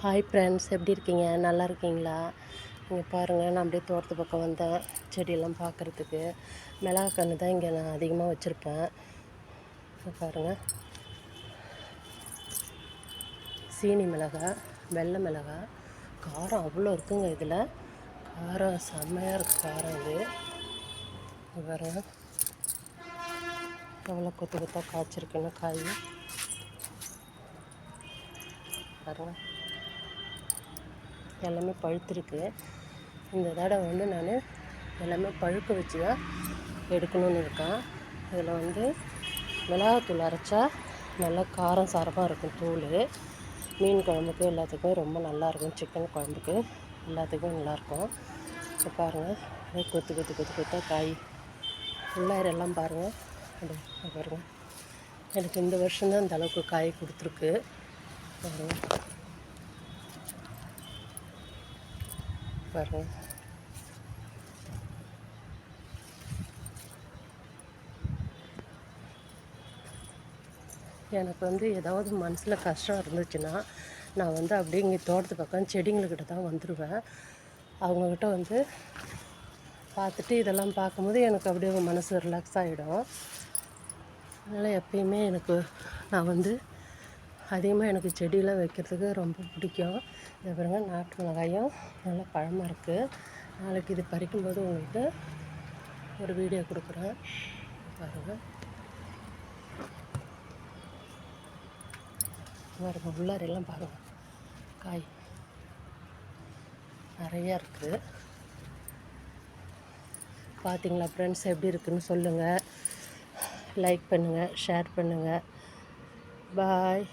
Hi friends, எப்படி இருக்கீங்க? நல்லா இருக்கீங்களா? இங்கே பாருங்கள், நான் அப்படியே தோட்டத்து பக்கம் வந்தேன் செடியெல்லாம் பார்க்குறதுக்கு. மிளகா கன்று தான் இங்கே நான் அதிகமாக வச்சுருப்பேன். பாருங்கள், சீனி மிளகா, வெள்ளை மிளகா, காரம் அவ்வளோ இருக்குங்க. இதில் காரம் செம்மையாக இருக்குது. காரம் இது பாருங்கள், எவ்வளோ கொத்து கொத்தாக காய்ச்சிருக்குன்னு காய் பாருங்கள். எல்லாமே பழுத்திருக்கு. இந்த தடவை நான் எல்லாமே பழுக்க வச்சு தான் எடுக்கணும்னு இருக்கேன். இதில் மிளகாத்தூள் அரைச்சா நல்லா காரம் சாரமாக இருக்கும். தூள் மீன் குழம்புக்கு எல்லாத்துக்குமே ரொம்ப நல்லாயிருக்கும். சிக்கன் குழம்புக்கு எல்லாத்துக்குமே நல்லாயிருக்கும். இப்போ பாருங்கள், அப்படியே கொத்து கொத்து கொத்து கொத்தாக காய் உள்ளாரெல்லாம் பாருங்கள். அப்படியே பாருங்கள், எனக்கு இந்த வருஷம்தான் இந்த அளவுக்கு காய் கொடுத்துருக்கு. பாருங்கள், எனக்கு ஏதாவது மனசில் கஷ்டம் இருந்துச்சுன்னா நான் அப்படியே இங்கே தோட்டத்து பக்கம் செடிங்கள்கிட்ட தான் வந்துடுவேன். அவங்கக்கிட்ட பார்த்துட்டு இதெல்லாம் பார்க்கும்போது எனக்கு அப்படியே மனசு ரிலாக்ஸ் ஆகிடும். அதனால் எப்பயுமே நான் அதிகமாக எனக்கு செடியெலாம் வைக்கிறதுக்கு ரொம்ப பிடிக்கும். இதை பாருங்க, நாட்டு மிளகாயும் நல்லா பழமாக இருக்குது. நாளைக்கு இது பறிக்கும்போது உங்களுக்கு ஒரு வீடியோ கொடுக்குறேன். பாருங்கள், உள்ளாரெல்லாம் பாருங்கள், காய் நிறையா இருக்குது. பார்த்தீங்களா ஃப்ரெண்ட்ஸ், எப்படி இருக்குதுன்னு சொல்லுங்கள். லைக் பண்ணுங்கள், ஷேர் பண்ணுங்கள். பாய்.